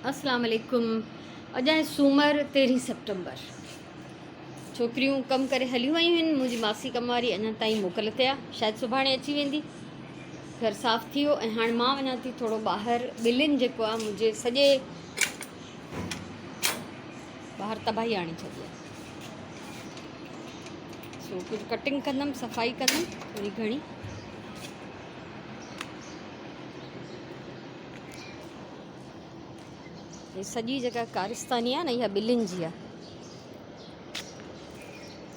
अस्सलाम वालेकुम। अॼु आहे सूमर 13 सितंबर। छोकिरियूं कमु करे हलियूं वियूं आहिनि। मुंहिंजी मासी कम वारी अञा ताईं मोकल ते आहे, शायदि सुभाणे अची वेंदी। घर साफ़ थी वियो ऐं हाणे मां वञा थी थोरो ॿाहिरि। ॿिलियुनि जेको आहे मुंहिंजे सॼे ॿाहिरि तबाही आणे छॾी आहे। सो कुझु कटिंग कंदमि, सफ़ाई कंदमि थोरी घणी। ये सॼी जगह कारिस्तानी आहे न, इहा ॿिलियुनि जी आहे।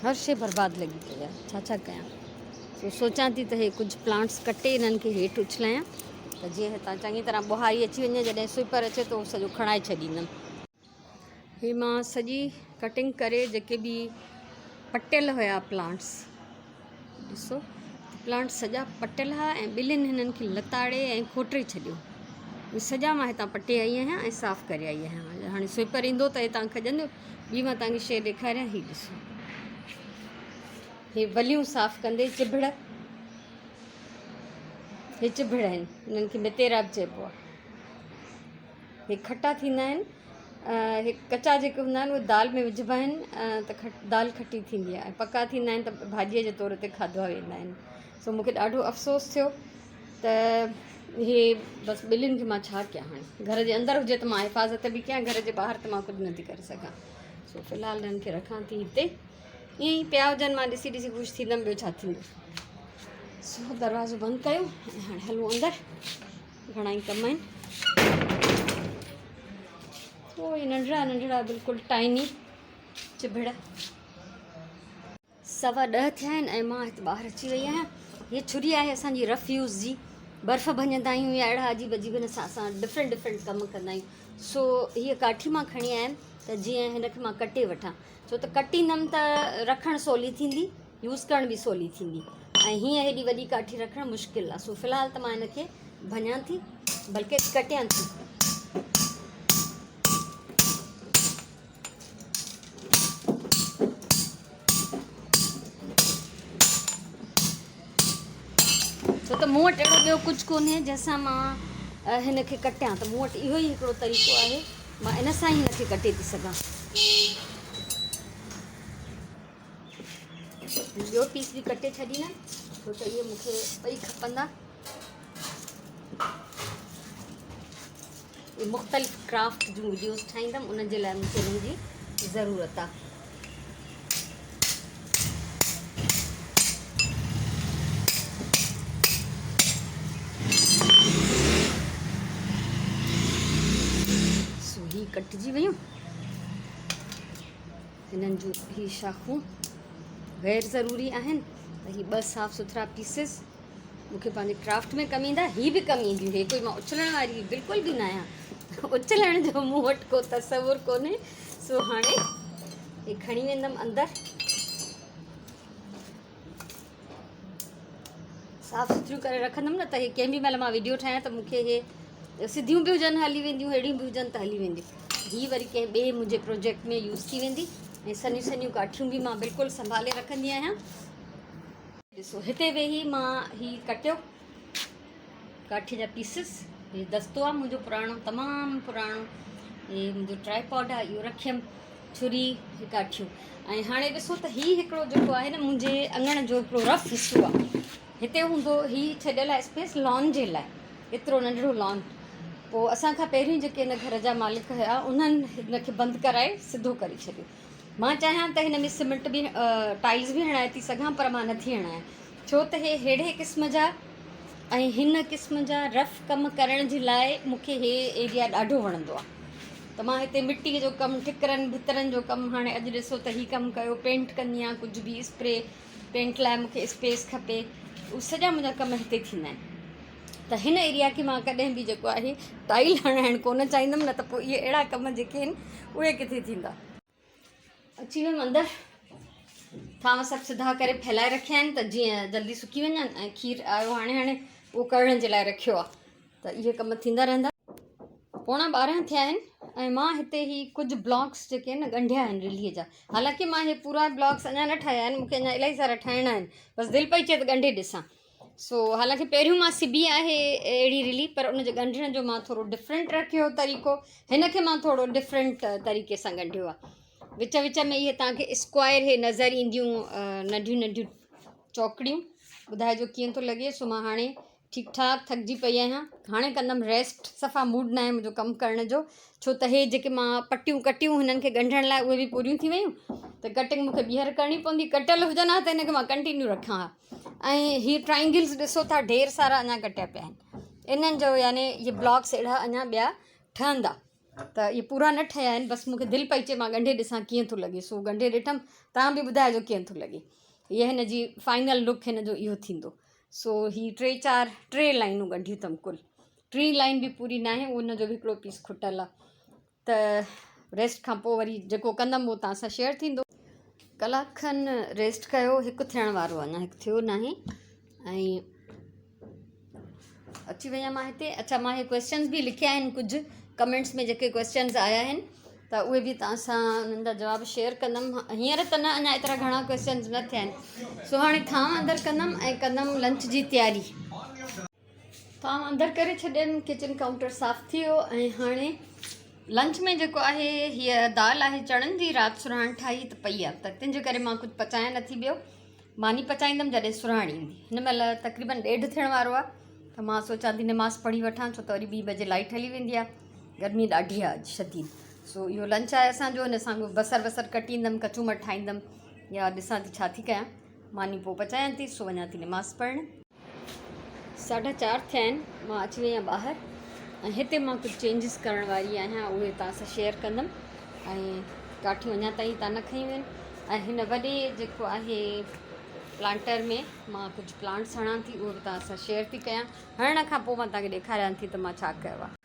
हर शइ बर्बादु लॻी पई आहे, छा कयां। सो सोचां थी त हे कुझु प्लांट्स कटे इन्हनि खे हेठि उछलायां त जीअं हितां चङी तरह बुहारी अची वञे। जॾहिं स्वीपर अचे त उहो सॼो खणाए छॾींदमि। हे मां सॼी कटिंग करे जेके बि पटियल हुया प्लांट्स, ॾिसो प्लांट्स सॼा पटियल हुआ ऐं ॿिलियुनि हिननि खे लताड़े ऐं खोटे छॾियो। उहे सॼा मां हितां पटे आई आहियां ऐं साफ़ु करे आई आहियां। हाणे स्वीपर ईंदो त हितां खॼंदो। ॿी मां तव्हांखे शइ ॾेखारियां, हीअ ॾिसो, हे वलियूं साफ़ु कंदे चिभड़, हे चिभड़ आहिनि, हिननि खे मितेरा बि चइबो आहे। हे खटा थींदा आहिनि, हे कचा जेके हूंदा आहिनि उहे दाल में विझिबा आहिनि त दाल खटी थींदी आहे, ऐं पका थींदा आहिनि त भाॼीअ जे तौर ते खाधा वेंदा आहिनि। सो मूंखे ॾाढो अफ़सोस थियो त हे बसि ॿिलियुनि खे मां छा कयां। हाणे घर जे अंदरि हुजे त मां हिफ़ाज़त बि कयां, घर जे ॿाहिरि त मां कुझु नथी करे सघां। सो फ़िलहालु हिननि खे रखां थी हिते, ईअं ई पिया हुजनि, मां ॾिसी ॾिसी ख़ुशि थींदमि, ॿियो छा थींदो। सो दरवाज़ो बंदि कयो ऐं हाणे हलूं अंदरि। घणा ई कम आहिनि। ओ ये नंढड़ा नंढड़ा बिल्कुलु टाइनी चिभड़। 10:15 थिया आहिनि ऐं मां हिते ॿाहिरि अची वई आहियां। हीअ छुरी आहे असांजी रफ़ यूज़ जी। बर्फ़ भञंदा आहियूं या अहिड़ा अजीब अजीब सां असां डिफरेंट कम कंदा आहियूं। सो हीअ काठी मां खणी आयमि त जीअं हिनखे मां कटे वठां, छो त कटींदमि त रखणु सवली थींदी, यूज़ करण बि सवली थींदी, ऐं हीअं हेॾी वॾी काठी रखणु मुश्किल आहे। सो फ़िलहालु त मां हिनखे भञां थी, बल्कि कटियां थी। छो त मूं वटि अहिड़ो ॿियो कुझु कोन्हे जंहिंसां मां हिनखे कटियां, त मूं वटि इहो ई हिकिड़ो तरीक़ो आहे, मां इन सां ई हिनखे कटे थी सघां। ॿियो पीस बि कटे छॾींदा, छो त इहे मूंखे ॿई खपंदा। इहे मुख़्तलिफ़ क्राफ्ट जूं वीडियोज़ ठाहींदमि, उन जे लाइ मूंखे हिननि जी ज़रूरत आहे। सो ही कटिजी वियूं। हिननि जूं ही शाखूं गैर ज़रूरी आहिनि, त ही 2 साफ़ सुथरा पीसिस मूंखे पंहिंजे क्राफ्ट में कमु ईंदा। ही बि कमु ईंदियूं। हे कोई मां उछलण वारी बिल्कुलु बि न आहियां, उछलण जो मूं वटि को तसवुरु कोन्हे। सो हाणे हे खणी वेंदमि अंदरि, साफ़ु सुथरियूं करे रखंदमि न, त हे कंहिं बि महिल मां वीडियो ठाहियां त मूंखे हे सिधियूं बि हुजनि हली वेंदियूं, अहिड़ियूं बि हुजनि त हली वेंदियूं। ही वरी कंहिं ॿिए मुंहिंजे प्रोजेक्ट में यूज़ थी वेंदी। ऐं सनियूं सनियूं काठियूं बि मां बिल्कुलु संभाले रखंदी आहियां। ॾिसो हिते वेही मां ही कटियो, काठी जा पीसिस। हे दस्तो आहे मुंहिंजो पुराणो, तमामु पुराणो। हे मुंहिंजो ट्राईपॉड आहे, इहो रखियमि, छुरी, हे काठियूं। ऐं हाणे ॾिसो त ही हिकिड़ो जेको आहे न, मुंहिंजे अङण जो हिकिड़ो रफ़ हिसो आहे। हिते हूंदो ही छॾियल आहे स्पेस लॉन जे लाइ, एतिरो नंढिड़ो लॉन। पोइ असांखां पहिरीं जेके हिन घर जा मालिक हुया, उन्हनि हिनखे बंदि कराए सिधो करे छॾियो। मां चाहियां त हिन में सीमेंट बि टाइल्स बि हणाए थी सघां, पर मां नथी हणायां, छो त हे अहिड़े क़िस्म जा ऐं हिन क़िस्म जा रफ़ कमु करण जे लाइ मूंखे हे एरिया ॾाढो वणंदो आहे। त मां हिते मिटीअ जो कमु, ठिकरनि भितरनि जो कमु, हाणे अॼु ॾिसो त ही कमु कयो, पेंट कंदी आहियां, कुझु बि स्प्रे पेंट लाइ मूंखे स्पेस खपे, उहे सॼा मुंहिंजा कम हिते थींदा आहिनि। त हिन एरिया खे मां कॾहिं बि जेको आहे टाइल हणाइणु कोन चाहींदमि, न त पोइ इहे अहिड़ा कम जेके आहिनि उहे किथे थींदा। अची वियमि अंदरि, थांव सभु सिधा करे फैलाए रखिया आहिनि त जीअं जल्दी सुकी वञनि। ऐं खीर आयो हाणे उहो कढ़ण जे लाइ रखियो आहे, त इहे कम थींदा रहंदा। 11:15 थिया आहिनि ऐं मां हिते ही कुझु ब्लॉक्स जेके आहिनि न ॻंढिया आहिनि रिलीअ जा। हालांकि मां हे पूरा ब्लॉक्स अञा न ठाहिया आहिनि, मूंखे अञा इलाही सारा ठाहिणा आहिनि, बसि दिलि पई चए त ॻंढे ॾिसां। सो हालांकि पहिरियों मां सिबी आहे अहिड़ी रिली, पर उनजे ॻंढण जो मां थोरो डिफरेंट रखियो तरीक़ो, हिन खे मां थोरो डिफरेंट तरीक़े सां ॻंढियो आहे। विच विच में इहे तव्हांखे स्क्वायर इहे नज़र ईंदियूं नंढियूं नंढियूं चौकड़ियूं। ॿुधाइजो कीअं थो लॻे। सो मां हाणे ठीकु ठाकु थकिजी पई आहियां, हाणे कंदमि रेस्ट। सफ़ा मूड न आहे मुंहिंजो कमु करण जो, छो त हे जेके मां पटियूं कटियूं हिननि खे ॻंढण लाइ उहे बि पूरियूं थी वियूं, त कटिंग मूंखे ॿीहर करणी पवंदी। कटियल हुजनि हा त हिनखे मां कंटिन्यू रखां हा। ऐं हीअ ट्राइंगल्स ॾिसो था ढेर सारा अञा कटिया पिया आहिनि, इन्हनि जो यानी इहे ब्लॉक्स अहिड़ा अञा ॿिया ठहंदा, त इहे पूरा न ठहिया आहिनि। बसि मूंखे दिलि पई चए मां ॻंढे ॾिसां कीअं थो लॻे, सो ॻंढे ॾिठमि। तव्हां बि ॿुधाइजो कीअं थो लॻे। हीअ हिन जी फाइनल लुक हिन जो इहो थींदो। सो ही 3-4 लाइनूं ॻंढियूं अथमि कुल। 3 लाइन बि पूरी न आहे, उन जो बि हिकिड़ो पीस खुटल आहे। त रेस्ट खां पोइ वरी जेको कंदमि उहो तव्हां सां शेयर थींदो। कलाक खनि रेस्ट कयो, हिकु थियण वारो आहे, अञा हिकु थियो न आहे। ऐं अची वई आहियां मां हिते। अच्छा, मां इहे क्वेश्चन्स बि लिखिया आहिनि, कुझु कमेंट्स में जेके क्वेश्चन्स आया आहिनि, त उहे बि तव्हां सां उन्हनि जा जवाब शेयर कंदमि। हींअर त न, अञा एतिरा घणा क्वेश्चन्स न थिया आहिनि। सो हाणे थांव अंदरि कंदमि ऐं कंदमि लंच जी तयारी। थांव अंदरि करे छॾियमि, किचन काउंटर साफ़ु थी वियो। ऐं हाणे लंच में जेको आहे, हीअ दाल आहे चणनि जी, राति सुराण ठाही त पई आहे, त तंहिंजे करे मां कुझु पचायां नथी। ॿियो मानी पचाईंदमि जॾहिं सुराण ईंदी। हिन महिल तक़रीबन 1:30 थियण वारो आहे, त मां सोचां थी नमाज़ पढ़ी वठां, छो त वरी 2 बजे लाइट हली वेंदी आहे। गर्मी ॾाढी आहे अॼु शदीद। सो इहो लंच आहे असांजो। हिन सां बसर कटींदमि, कचूमर ठाहींदमि, या ॾिसां थी छा थी कयां। मानी पोइ पचायां थी, सो वञां थी नमाज़ पढ़णु। 4:30 थिया आहिनि, मां अची वई आहियां ॿाहिरि, ऐं हिते मां कुझु चेंजिस करण वारी आहियां, उहे तव्हां सां शेयर कंदमि। ऐं काठियूं अञा ताईं तव्हां न खयूं आहिनि। ऐं हिन वॾे जेको आहे प्लांटर में मां कुझु प्लांट्स हणां थी, उहो बि तव्हां सां शेयर थी कयां। हणण खां पोइ मां तव्हांखे ॾेखारियां थी त मां छा कयो आहे।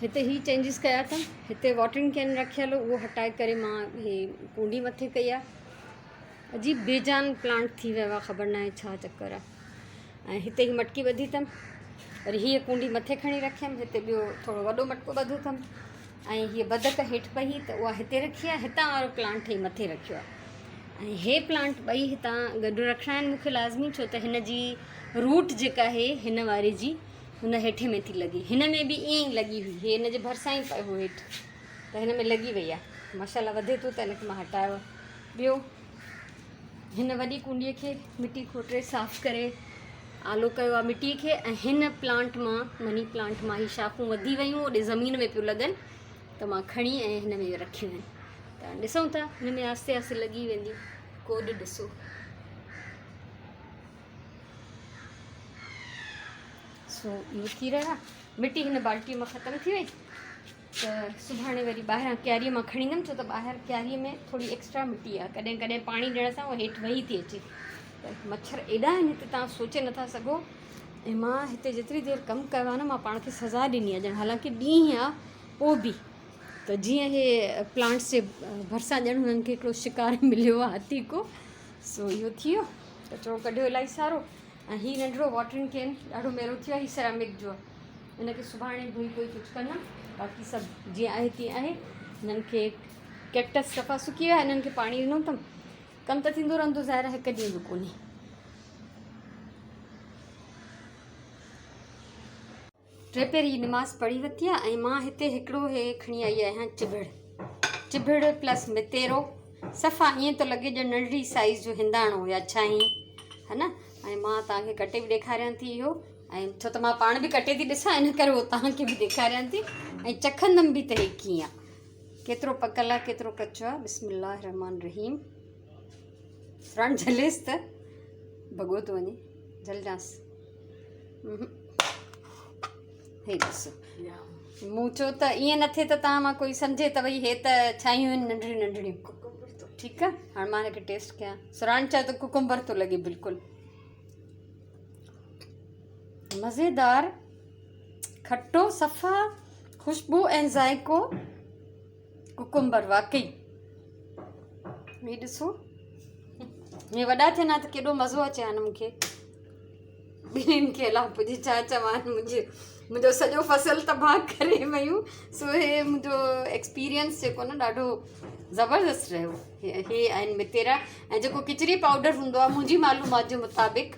हिते ही चेंजिस कया अथमि। हिते वॉटरिंग कैन रखियल, उहो हटाए करे मां इहे कूंडी मथे कई आहे। अजीब बेजान प्लांट थी वियो आहे, ख़बर न आहे छा चकर आहे। ऐं हिते ही मटकी ॿधी अथमि, वरी हीअ कूंडी मथे खणी रखियमि। हिते ॿियो थोरो वॾो मटको ॿधो अथमि। ऐं हीअ बदक हेठि पई त उहा हिते रखी आहे, हितां वारो प्लांट ही मथे रखियो आहे। ऐं हे प्लांट ॿई हितां गॾु रखिणा आहिनि मूंखे लाज़मी, छो त हिन जी रूट जेका आहे हिन वारे जी, हुन हेठि में थी लॻे। हिन में बि ईअं ई लॻी हुई, हे हिन जे भरिसां ई पियो हेठि, त हिन में लॻी वई आहे। माशाल्लाह वधे थो, त हिनखे मां हटायो। ॿियो हिन वॾी कुंडीअ खे मिटी खोटे साफ़ु करे आलो कयो आहे मिटीअ खे। ऐं हिन प्लांट मां, मनी प्लांट मां, ही शाखूं वधी वियूं, ओॾे ज़मीन में पियूं लॻनि, त मां खणी ऐं हिन में रखियूं आहिनि। त ॾिसूं था, हिन में आस्ते आस्ते लॻी वेंदियूं। कोड ॾिसो, सो इहो थी रहियो आहे। मिटी हिन बाल्टीअ मां ख़तमु थी वई, त सुभाणे वरी ॿाहिरां क्यारीअ मां खणी ईंदमि, छो त ॿाहिरि क्यारीअ में थोरी एक्स्ट्रा मिटी आहे। कॾहिं कॾहिं पाणी ॾियण सां उहा हेठि वही थी अचे, त मच्छर एॾा आहिनि हिते, तव्हां सोचे नथा सघो। ऐं मां हिते जेतिरी देरि कमु कयो आहे न, मां पाण खे सज़ा ॾिनी आहे ॼण, हालांकि ॾींहुं आहे पोइ बि। त जीअं इहे प्लांट्स जे भरिसां ॼण हुननि खे हिकिड़ो शिकार मिलियो आहे, हाथी को। सो इहो थी वियो, कचिरो कढियो इलाही सारो। ऐं हीउ नंढिड़ो वॉटरिंग कैन ॾाढो मेरो थी वियो आहे, हीउ सेरामिक जो आहे। हिनखे सुभाणे धोई कोई कुझु कंदमि, बाक़ी सभु जीअं आहे तीअं आहे। हिननि खे कैक्टस सफ़ा सुकी विया, हिननि खे पाणी ॾिनो अथमि। कमु त थींदो रहंदो ज़ाहिर, हिकु ॾींहुं बि कोन्हे। टे पहिरीं निमाज़ पढ़ी वरिती आहे। ऐं मां हिते हिकिड़ो हे खणी आई आहियां चिभिड़ प्लस मितेरो। सफ़ा ईअं थो लॻे ॼण नंढड़ी साइज़ जो हिंदाणो या छाई, है न। ऐं मां तव्हांखे कटे बि ॾेखारियां थी इहो, ऐं छो त मां पाण बि कटे थी ॾिसां, इन करे उहो तव्हांखे बि ॾेखारियां थी। ऐं चखंदमि बि त हे कीअं आहे, केतिरो पकल आहे केतिरो कचो आहे। बिस्मिल्लाह रहमान रहीम। फ्रंट झलेसि त भॻो थो वञे, झलजांसि। हे ॾिसो, मूं चयो त ईअं न थिए त तव्हां मां कोई सम्झे त भई हे त छायूं आहिनि नंढड़ियूं नंढड़ियूं। ठीकु आहे, हाणे मां हिनखे टेस्ट कयां। सुराण चयो त कुकुम्बर थो लॻे बिल्कुलु मज़ेदार, खटो, सफ़ा, ख़ुशबू ऐं ज़ाइको कुकुम्बर वाकई। हे ॾिसो, हे वॾा थियनि हा त केॾो मज़ो अचे हा न मूंखे। ॿिन्हिनि खे अलाह पुॼे छा चवां, मुंहिंजो सॼो फसल तबाह करे वियूं। सो हे मुंहिंजो एक्सपीरियंस जेको न ॾाढो ज़बरदस्त रहियो। हे आहिनि मितेरा। ऐं जेको किचरी पाउडर हूंदो आहे, मुंहिंजी मालूमात जे मुताबिक़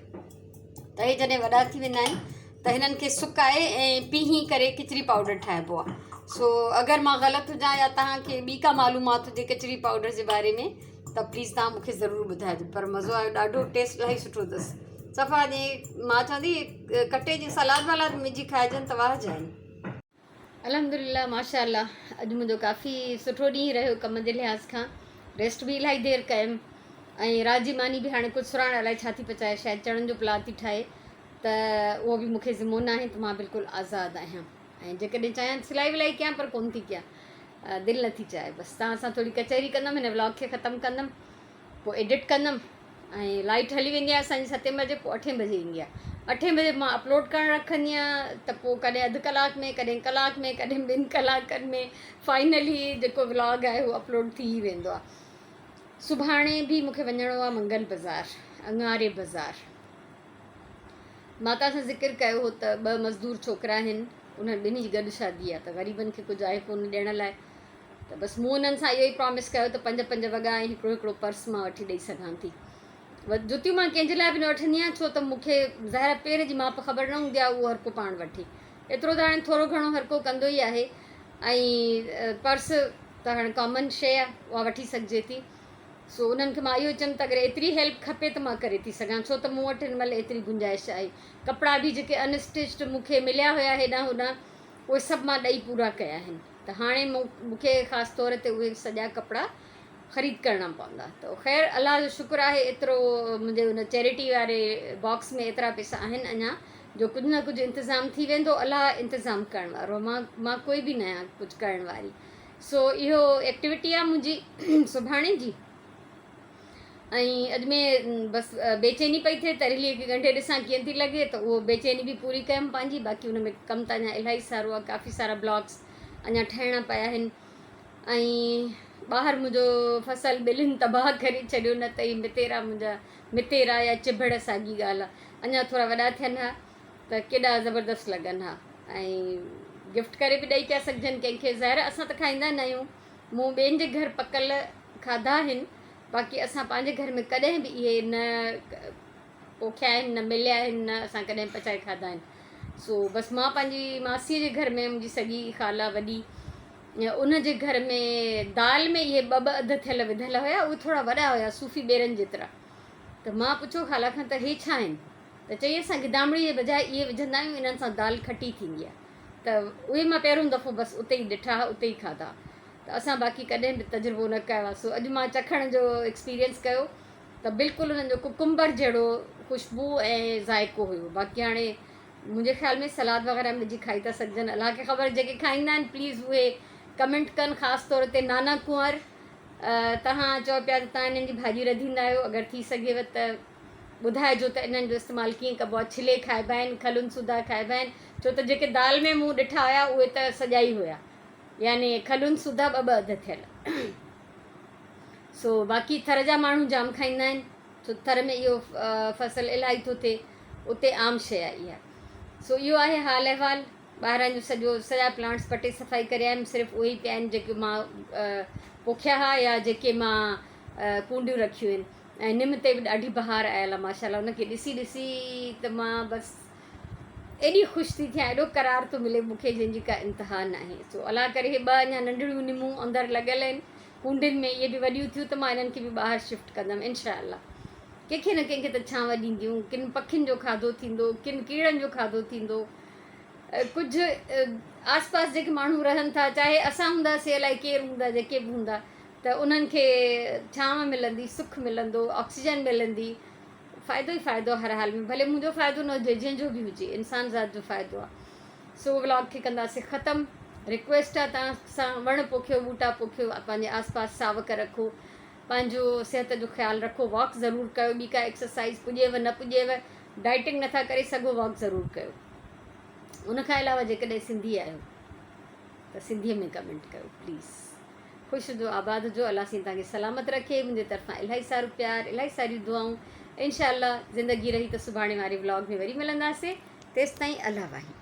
त हे जॾहिं वॾा थी वेंदा आहिनि त हिननि खे सुकाए ऐं पीही करे किचरी पाउडर ठाहिबो आहे। सो अगरि मां ग़लति हुजां या तव्हांखे ॿी का मालूमात हुजे किचरी पाउडर जे बारे में त प्लीज़ तव्हां मूंखे ज़रूरु ॿुधाइजो। पर मज़ो आयो, ॾाढो टेस्ट इलाही सुठो अथसि। सफ़ा जीअं मां चवंदी कटे जी सलाद वलाद विझी खाइजनि त वाह जाइनि। अल्हम्दुलिल्लाह माशाअल्लाह, अॼु मुंहिंजो काफ़ी सुठो ॾींहुं रहियो कम जे लिहाज़ खां। रेस्ट बि इलाही देरि कयमि ऐं रात जी मानी बि हाणे कुझु सुराण अलाए छा थी पचाए, शायदि चणनि जो पुलाउ थी ठाहे, त उहो बि मूंखे ज़िमो न आहे, त मां बिल्कुलु आज़ादु आहियां। ऐं जेकॾहिं चाहियां सिलाई विलाई कयां पर कोन थी कयां, दिलि नथी चाहे। बसि तव्हां सां थोरी कचहरी कंदमि, हिन व्लॉग खे ख़तमु कंदमि, पोइ एडिट कंदमि ऐं लाइट हली वेंदी आहे असांजी 7 बजे, पोइ 8 बजे ईंदी आहे। 8 बजे मां अपलोड करणु रखंदी आहियां, त पोइ कॾहिं अधु कलाक में, कॾहिं कलाक में, कॾहिं 2 कलाकनि में फाइनली जेको व्लॉग आहे उहो अपलोड थी वेंदो आहे। सुभाणे बि मूंखे वञिणो आहे मंगल बाज़ार, अंगारे बाज़ार। माता सां ज़िक्र कयो हो त 2 मज़दूर छोकिरा आहिनि, उन्हनि ॿिन्ही जी गॾु शादी आहे, त ग़रीबनि खे कुझु आहे कोन ॾियण लाइ। त बसि मूं उन्हनि सां इहो ई प्रॉमिस कयो त 5 वॻा ऐं हिकिड़ो पर्स मां वठी ॾेई सघां थी। जुतियूं मां कंहिंजे लाइ बि न वठंदी आहियां, छो त मूंखे ज़ाहिर पेर जी माप ख़बर न हूंदी आहे, उहो हर को पाण वठी। एतिरो त हाणे थोरो घणो हर को कंदो ई आहे। ऐं पर्स त हाणे कॉमन शइ आहे, उहा वठी सघिजे थी। सो उन्हनि खे मां इहो चयमि त अगरि एतिरी हेल्प खपे त मां करे थी सघां, छो त मूं वटि हिन महिल एतिरी गुंजाइश आहे। कपिड़ा बि जेके अनस्टिच्ड मूंखे मिलिया हुया हेॾां होॾां, उहे सभु मां ॾेई पूरा कया आहिनि। त हाणे मूंखे ख़ासि तौर ते उहे सॼा कपिड़ा ख़रीद करणा पवंदा। त ख़ैर अलाह जो शुक्र आहे, एतिरो मुंहिंजे हुन चैरिटी वारे बॉक्स में एतिरा पैसा आहिनि अञा, जो कुझु न कुझु इंतज़ाम थी वेंदो। अलाह इंतज़ाम करण वारो, मां कोई बि न आहियां कुझु करण वारी। सो इहो एक्टिविटी आहे मुंहिंजी सुभाणे जी। ऐं अॼु में बसि बेचैनी पई थिए, तरिली हिकु घंटे ॾिसां कीअं थी लॻे, त उहो बेचैनी बि पूरी कयमि पंहिंजी। बाक़ी हुन में कमु त अञा इलाही सारो आहे, काफ़ी सारा ब्लॉग्स अञा ठहिणा पिया आहिनि। ऐं ॿाहिरि मुंहिंजो फसल ॿिलियुनि तबाह करे छॾियो, न त ई मितेरा या चिभड़ साॻी ॻाल्हि आहे। अञा थोरा वॾा थियनि हा त केॾा ज़बरदस्तु लॻनि हा, ऐं गिफ्ट करे बि ॾेई पिया सघजनि कंहिंखे। ज़ाहिर असां त खाईंदा न आहियूं, मूं ॿियनि जे घर पकल खाधा आहिनि, बाक़ी असां पंहिंजे घर में कॾहिं बि इहे न पोखिया आहिनि, न मिलिया आहिनि, न असां कॾहिं पचाए खाधा आहिनि। सो बसि मां पंहिंजी मासीअ जे घर में, मुंहिंजी सॻी ख़ाला वॾी, उन जे घर में दाल में इहे 2 अध थियल विधियल हुया, उहे थोरा वॾा हुया, सूफ़ी ॿेरनि जेतिरा। त मां पुछो ख़ाला खां त हे छा आहिनि, त चई असां गिदामड़ी जे बजाए इहे विझंदा आहियूं, इन्हनि सां दाल खटी थींदी आहे। त उहे मां पहिरियों दफ़ो बसि उते ई ॾिठा, उते ई खाधा। त असां बाक़ी कॾहिं बि तजुर्बो न कयो आहे। सो अॼु मां चखण जो एक्सपीरियंस कयो त बिल्कुलु हुननि जो कुकुम्बर जहिड़ो ख़ुशबू ऐं ज़ाइक़ो हुयो। बाक़ी हाणे मुंहिंजे ख़्याल में सलाद वग़ैरह विझी खाई था सघजनि, अलाह खे ख़बर। जेके खाईंदा आहिनि प्लीज़ उहे कमेंट कनि, ख़ासि तौर ते नाना कुंवर। तव्हां चओ पिया त तव्हां इन्हनि जी भाॼी रधींदा आहियो, अगरि थी सघेव त ॿुधाइजो त इन्हनि जो इस्तेमालु कीअं कबो आहे। छिले खाइबा आहिनि, खलुनि सुधा खाइबा आहिनि, छो त जेके दाल में मूं ॾिठा हुया उहे त सॼा ई हुया, यानी खलुनि सुधा 2 अध थियल। सो बाक़ी थर जा माण्हू जाम खाईंदा आहिनि, छो थर में इहो फसल इलाही थो थिए, उते आम शइ आहे इहा। सो इहो आहे हाल अहिवाल। ॿाहिरां जो सॼा प्लांट्स पटे सफ़ाई करे आयमि, सिर्फ़ु उहे ई पिया आहिनि जेके मां पोखिया हुआ या जेके मां कूंडियूं रखियूं आहिनि। ऐं निम ते बि ॾाढी बहार आयल आहे माशाल्लाह, उनखे ॾिसी ॾिसी त मां बसि एॾी ख़ुशि थी थियां, एॾो करार थो मिले मूंखे, जंहिंजी का इंतिहा न आहे। सो अलाह करे हे 2 अञा नंढड़ियूं निमूं अंदरि लॻियल आहिनि कुंडियुनि में, इहे बि वॾियूं थियूं त मां इन्हनि खे बि ॿाहिरि शिफ्ट कंदमि इंशाअल्लाह। कंहिंखे न कंहिंखे त छांव ॾींदियूं, किन पखियुनि जो खाधो थींदो, किन कीड़नि जो खाधो थींदो। कुझु आस पास जेके माण्हू रहनि था, चाहे असां हूंदासीं अलाए केरु हूंदा, जेके बि हूंदा, त उन्हनि खे छांव मिलंदी, सुख मिलंदो, ऑक्सीजन मिलंदी, फ़ाइदो ई फ़ाइदो हर हाल में। भले मुंहिंजो फ़ाइदो न हुजे, जंहिंजो बि हुजे, इंसान ज़ात जो फ़ाइदो आहे। सो व्लॉग खे कंदासीं ख़तमु। रिक्वेस्ट आहे तव्हां सां, वण पोखियो, ॿूटा पोखियो, पंहिंजे आस पास सावक रखो, पंहिंजो सिहत जो ख़्यालु रखो, वॉक ज़रूरु कयो। ॿी का एक्सरसाइज़ पुॼेव न पुॼेव, डाइटिंग नथा करे सघो, वॉक ज़रूरु कयो। उनखां अलावा जेकॾहिं सिंधी आहियो त सिंधीअ में कमेंट कयो प्लीज़। ख़ुशि हुजो, आबाद हुजो, अलाह साईं तव्हांखे सलामत रखे। मुंहिंजे तरफ़ां इलाही सारो प्यार, इलाही सारियूं दुआऊं। इंशाअल्लाह ज़िंदगी रही त सुभाणे वारे व्लॉग में वरी मिलंदासीं। तेसिताईं अल्लाह वाही।